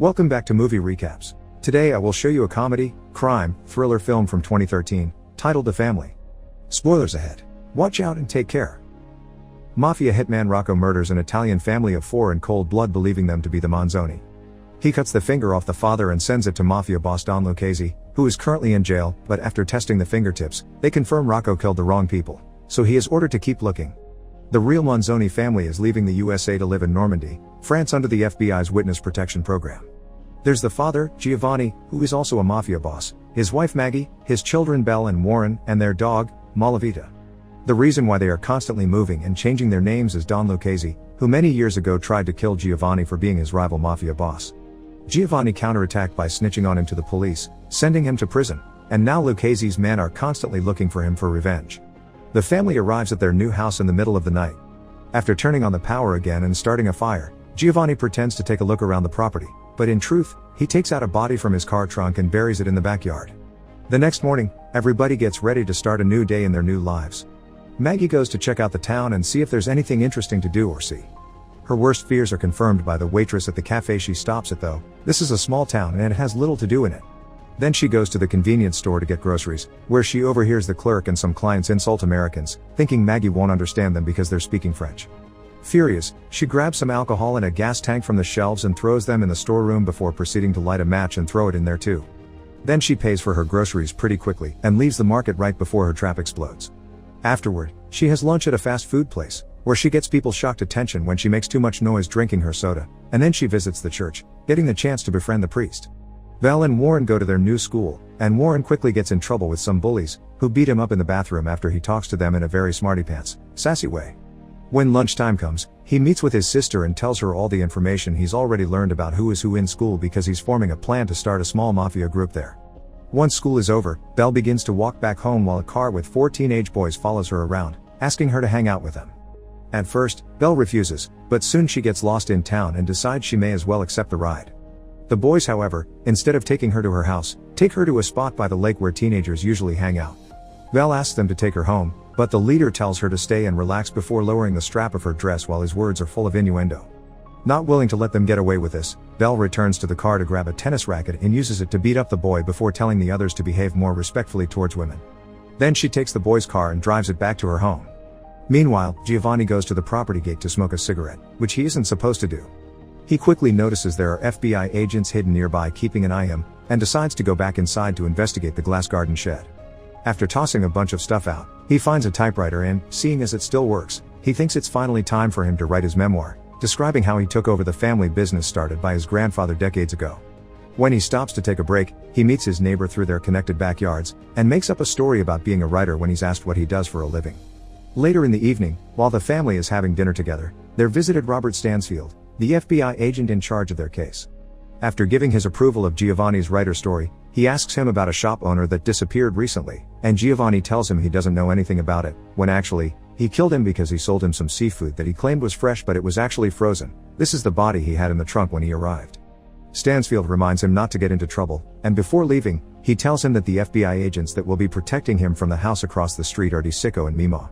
Welcome back to Movie Recaps. Today I will show you a comedy, crime, thriller film from 2013, titled The Family. Spoilers ahead. Watch out and take care. Mafia hitman Rocco murders an Italian family of 4 in cold blood, believing them to be the Manzoni. He cuts the finger off the father and sends it to mafia boss Don Lucchese, who is currently in jail, but after testing the fingertips, they confirm Rocco killed the wrong people, so he is ordered to keep looking. The real Manzoni family is leaving the USA to live in Normandy, France under the FBI's witness protection program. There's the father, Giovanni, who is also a mafia boss, his wife Maggie, his children Belle and Warren, and their dog, Malavita. The reason why they are constantly moving and changing their names is Don Lucchese, who many years ago tried to kill Giovanni for being his rival mafia boss. Giovanni counterattacked by snitching on him to the police, sending him to prison, and now Lucchese's men are constantly looking for him for revenge. The family arrives at their new house in the middle of the night. After turning on the power again and starting a fire, Giovanni pretends to take a look around the property, but in truth, he takes out a body from his car trunk and buries it in the backyard. The next morning, everybody gets ready to start a new day in their new lives. Maggie goes to check out the town and see if there's anything interesting to do or see. Her worst fears are confirmed by the waitress at the cafe she stops at, though. This is a small town and it has little to do in it. Then she goes to the convenience store to get groceries, where she overhears the clerk and some clients insult Americans, thinking Maggie won't understand them because they're speaking French. Furious, she grabs some alcohol and a gas tank from the shelves and throws them in the storeroom before proceeding to light a match and throw it in there too. Then she pays for her groceries pretty quickly and leaves the market right before her trap explodes. Afterward, she has lunch at a fast food place, where she gets people's shocked attention when she makes too much noise drinking her soda, and then she visits the church, getting the chance to befriend the priest. Belle and Warren go to their new school, and Warren quickly gets in trouble with some bullies, who beat him up in the bathroom after he talks to them in a very smarty-pants, sassy way. When lunchtime comes, he meets with his sister and tells her all the information he's already learned about who is who in school because he's forming a plan to start a small mafia group there. Once school is over, Belle begins to walk back home while a car with 4 teenage boys follows her around, asking her to hang out with them. At first, Belle refuses, but soon she gets lost in town and decides she may as well accept the ride. The boys, however, instead of taking her to her house, take her to a spot by the lake where teenagers usually hang out. Belle asks them to take her home, but the leader tells her to stay and relax before lowering the strap of her dress while his words are full of innuendo. Not willing to let them get away with this, Belle returns to the car to grab a tennis racket and uses it to beat up the boy before telling the others to behave more respectfully towards women. Then she takes the boy's car and drives it back to her home. Meanwhile, Giovanni goes to the property gate to smoke a cigarette, which he isn't supposed to do. He quickly notices there are FBI agents hidden nearby keeping an eye on him, and decides to go back inside to investigate the glass garden shed. After tossing a bunch of stuff out, he finds a typewriter and, seeing as it still works, he thinks it's finally time for him to write his memoir, describing how he took over the family business started by his grandfather decades ago. When he stops to take a break, he meets his neighbor through their connected backyards, and makes up a story about being a writer when he's asked what he does for a living. Later in the evening, while the family is having dinner together, they're visited Robert Stansfield, the FBI agent in charge of their case. After giving his approval of Giovanni's writer story, he asks him about a shop owner that disappeared recently, and Giovanni tells him he doesn't know anything about it, when actually, he killed him because he sold him some seafood that he claimed was fresh but it was actually frozen. This is the body he had in the trunk when he arrived. Stansfield reminds him not to get into trouble, and before leaving, he tells him that the FBI agents that will be protecting him from the house across the street are DeSicco and Mima.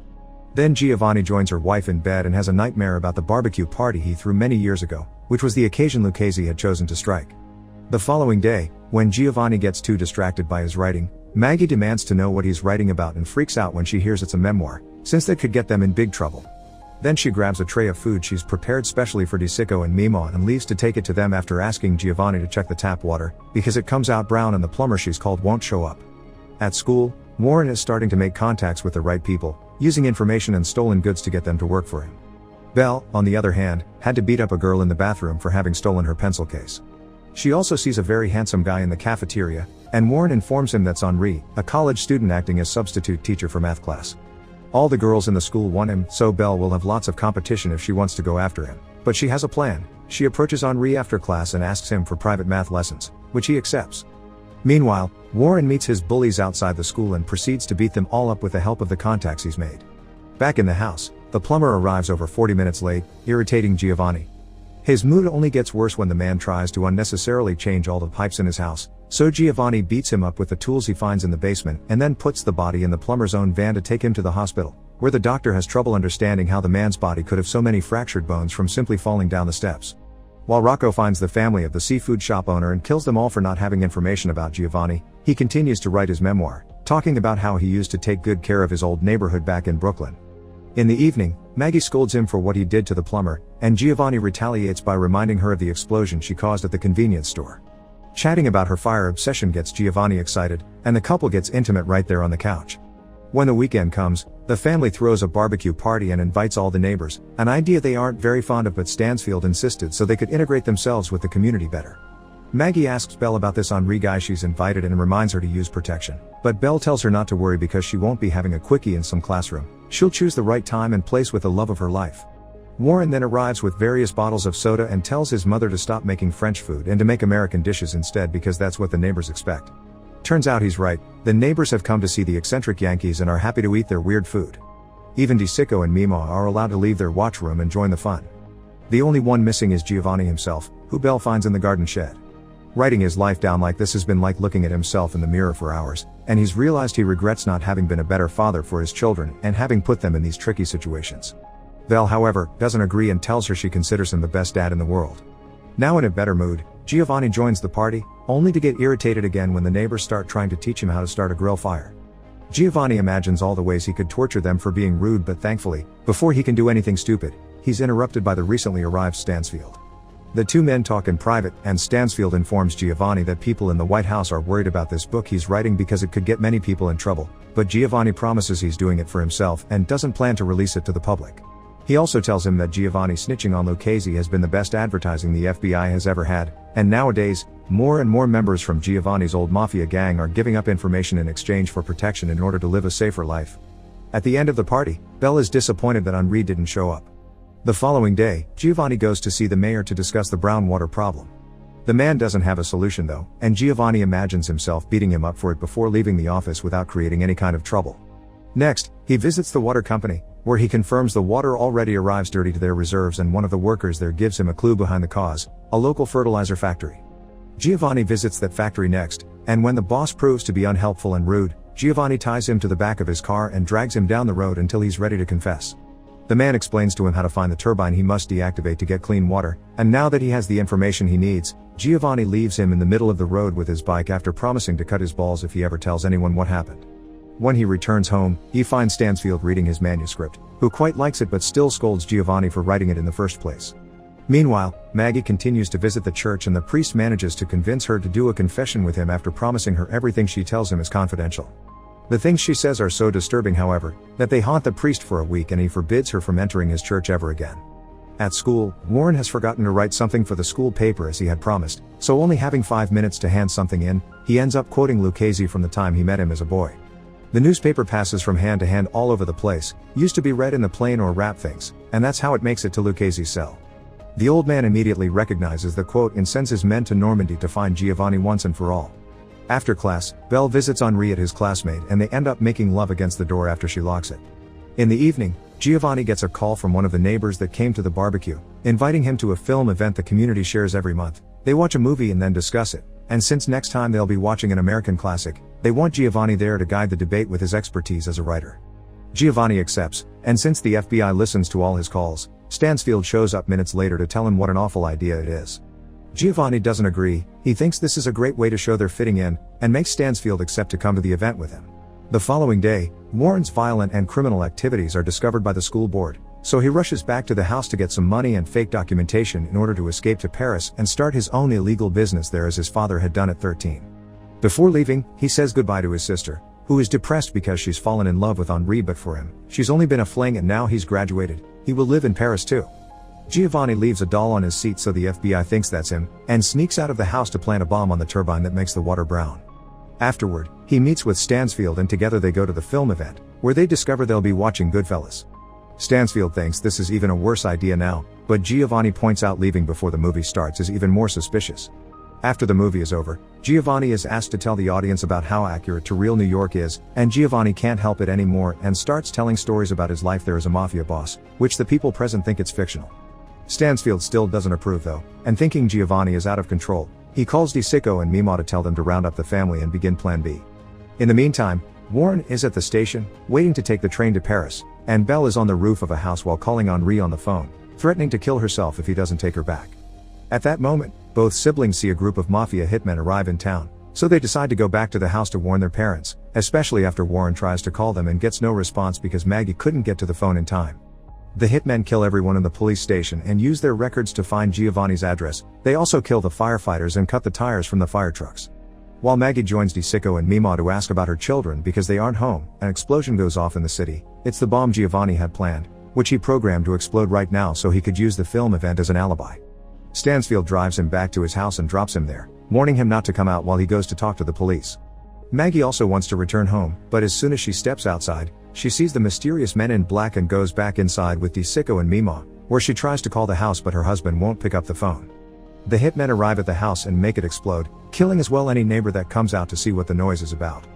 Then Giovanni joins her wife in bed and has a nightmare about the barbecue party he threw many years ago, which was the occasion Lucchese had chosen to strike. The following day, when Giovanni gets too distracted by his writing, Maggie demands to know what he's writing about and freaks out when she hears it's a memoir, since that could get them in big trouble. Then she grabs a tray of food she's prepared specially for DeSicco and Mima and leaves to take it to them after asking Giovanni to check the tap water, because it comes out brown and the plumber she's called won't show up. At school, Warren is starting to make contacts with the right people, using information and stolen goods to get them to work for him. Belle, on the other hand, had to beat up a girl in the bathroom for having stolen her pencil case. She also sees a very handsome guy in the cafeteria, and Warren informs him that's Henri, a college student acting as substitute teacher for math class. All the girls in the school want him, so Belle will have lots of competition if she wants to go after him, but she has a plan. She approaches Henri after class and asks him for private math lessons, which he accepts. Meanwhile, Warren meets his bullies outside the school and proceeds to beat them all up with the help of the contacts he's made. Back in the house, the plumber arrives over 40 minutes late, irritating Giovanni. His mood only gets worse when the man tries to unnecessarily change all the pipes in his house, so Giovanni beats him up with the tools he finds in the basement and then puts the body in the plumber's own van to take him to the hospital, where the doctor has trouble understanding how the man's body could have so many fractured bones from simply falling down the steps. While Rocco finds the family of the seafood shop owner and kills them all for not having information about Giovanni, he continues to write his memoir, talking about how he used to take good care of his old neighborhood back in Brooklyn. In the evening, Maggie scolds him for what he did to the plumber, and Giovanni retaliates by reminding her of the explosion she caused at the convenience store. Chatting about her fire obsession gets Giovanni excited, and the couple gets intimate right there on the couch. When the weekend comes, the family throws a barbecue party and invites all the neighbors, an idea they aren't very fond of, but Stansfield insisted so they could integrate themselves with the community better. Maggie asks Belle about this Henri guy she's invited and reminds her to use protection, but Belle tells her not to worry because she won't be having a quickie in some classroom. She'll choose the right time and place with the love of her life. Warren then arrives with various bottles of soda and tells his mother to stop making French food and to make American dishes instead because that's what the neighbors expect. Turns out he's right, the neighbors have come to see the eccentric Yankees and are happy to eat their weird food. Even DeSicco and Mima are allowed to leave their watch room and join the fun. The only one missing is Giovanni himself, who Belle finds in the garden shed. Writing his life down like this has been like looking at himself in the mirror for hours, and he's realized he regrets not having been a better father for his children and having put them in these tricky situations. Belle, however, doesn't agree and tells her she considers him the best dad in the world. Now in a better mood, Giovanni joins the party, only to get irritated again when the neighbors start trying to teach him how to start a grill fire. Giovanni imagines all the ways he could torture them for being rude, but thankfully, before he can do anything stupid, he's interrupted by the recently arrived Stansfield. The two men talk in private, and Stansfield informs Giovanni that people in the White House are worried about this book he's writing because it could get many people in trouble, but Giovanni promises he's doing it for himself and doesn't plan to release it to the public. He also tells him that Giovanni snitching on Lucchese has been the best advertising the FBI has ever had, and nowadays, more and more members from Giovanni's old mafia gang are giving up information in exchange for protection in order to live a safer life. At the end of the party, Belle is disappointed that Henri didn't show up. The following day, Giovanni goes to see the mayor to discuss the brown water problem. The man doesn't have a solution though, and Giovanni imagines himself beating him up for it before leaving the office without creating any kind of trouble. Next, he visits the water company, where he confirms the water already arrives dirty to their reserves, and one of the workers there gives him a clue behind the cause, a local fertilizer factory. Giovanni visits that factory next, and when the boss proves to be unhelpful and rude, Giovanni ties him to the back of his car and drags him down the road until he's ready to confess. The man explains to him how to find the turbine he must deactivate to get clean water, and now that he has the information he needs, Giovanni leaves him in the middle of the road with his bike after promising to cut his balls if he ever tells anyone what happened. When he returns home, he finds Stansfield reading his manuscript, who quite likes it but still scolds Giovanni for writing it in the first place. Meanwhile, Maggie continues to visit the church, and the priest manages to convince her to do a confession with him after promising her everything she tells him is confidential. The things she says are so disturbing, however, that they haunt the priest for a week and he forbids her from entering his church ever again. At school, Warren has forgotten to write something for the school paper as he had promised, so only having 5 minutes to hand something in, he ends up quoting Lucchese from the time he met him as a boy. The newspaper passes from hand to hand all over the place, used to be read in the plain or wrap things, and that's how it makes it to Lucchese's cell. The old man immediately recognizes the quote and sends his men to Normandy to find Giovanni once and for all. After class, Belle visits Henri at his classmate and they end up making love against the door after she locks it. In the evening, Giovanni gets a call from one of the neighbors that came to the barbecue, inviting him to a film event the community shares every month. They watch a movie and then discuss it, and since next time they'll be watching an American classic, they want Giovanni there to guide the debate with his expertise as a writer. Giovanni accepts, and since the FBI listens to all his calls, Stansfield shows up minutes later to tell him what an awful idea it is. Giovanni doesn't agree, he thinks this is a great way to show they're fitting in, and makes Stansfield accept to come to the event with him. The following day, Warren's violent and criminal activities are discovered by the school board, so he rushes back to the house to get some money and fake documentation in order to escape to Paris and start his own illegal business there as his father had done at 13. Before leaving, he says goodbye to his sister, who is depressed because she's fallen in love with Henri, but for him, she's only been a fling and now he's graduated, he will live in Paris too. Giovanni leaves a doll on his seat so the FBI thinks that's him, and sneaks out of the house to plant a bomb on the turbine that makes the water brown. Afterward, he meets with Stansfield and together they go to the film event, where they discover they'll be watching Goodfellas. Stansfield thinks this is even a worse idea now, but Giovanni points out leaving before the movie starts is even more suspicious. After the movie is over, Giovanni is asked to tell the audience about how accurate to real New York is, and Giovanni can't help it anymore and starts telling stories about his life there as a mafia boss, which the people present think it's fictional. Stansfield still doesn't approve though, and thinking Giovanni is out of control, he calls DeSicco and Mima to tell them to round up the family and begin Plan B. In the meantime, Warren is at the station, waiting to take the train to Paris, and Belle is on the roof of a house while calling Henri on the phone, threatening to kill herself if he doesn't take her back. At that moment, both siblings see a group of mafia hitmen arrive in town, so they decide to go back to the house to warn their parents, especially after Warren tries to call them and gets no response because Maggie couldn't get to the phone in time. The hitmen kill everyone in the police station and use their records to find Giovanni's address. They also kill the firefighters and cut the tires from the fire trucks. While Maggie joins DeSicco and Mima to ask about her children because they aren't home, an explosion goes off in the city. It's the bomb Giovanni had planned, which he programmed to explode right now so he could use the film event as an alibi. Stansfield drives him back to his house and drops him there, warning him not to come out while he goes to talk to the police. Maggie also wants to return home, but as soon as she steps outside, she sees the mysterious men in black and goes back inside with DeSicco and Mima, where she tries to call the house but her husband won't pick up the phone. The hitmen arrive at the house and make it explode, killing as well any neighbor that comes out to see what the noise is about.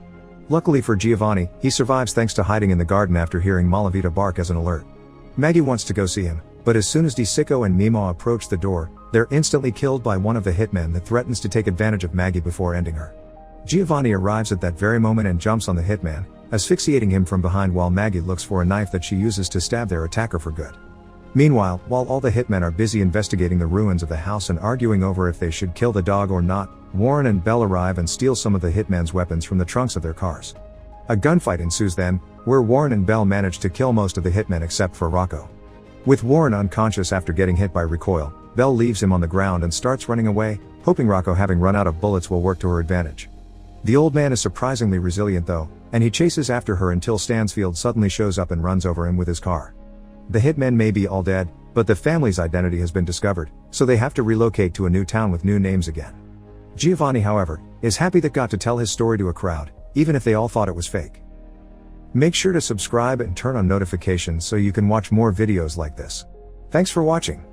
Luckily for Giovanni, he survives thanks to hiding in the garden after hearing Malavita bark as an alert. Maggie wants to go see him, but as soon as DeSicco and Mima approach the door, they're instantly killed by one of the hitmen that threatens to take advantage of Maggie before ending her. Giovanni arrives at that very moment and jumps on the hitman, asphyxiating him from behind while Maggie looks for a knife that she uses to stab their attacker for good. Meanwhile, while all the hitmen are busy investigating the ruins of the house and arguing over if they should kill the dog or not, Warren and Belle arrive and steal some of the hitmen's weapons from the trunks of their cars. A gunfight ensues then, where Warren and Belle manage to kill most of the hitmen except for Rocco. With Warren unconscious after getting hit by recoil, Belle leaves him on the ground and starts running away, hoping Rocco, having run out of bullets, will work to her advantage. The old man is surprisingly resilient though, and he chases after her until Stansfield suddenly shows up and runs over him with his car. The hitmen may be all dead, but the family's identity has been discovered, so they have to relocate to a new town with new names again. Giovanni, however, is happy that got to tell his story to a crowd, even if they all thought it was fake. Make sure to subscribe and turn on notifications so you can watch more videos like this. Thanks for watching.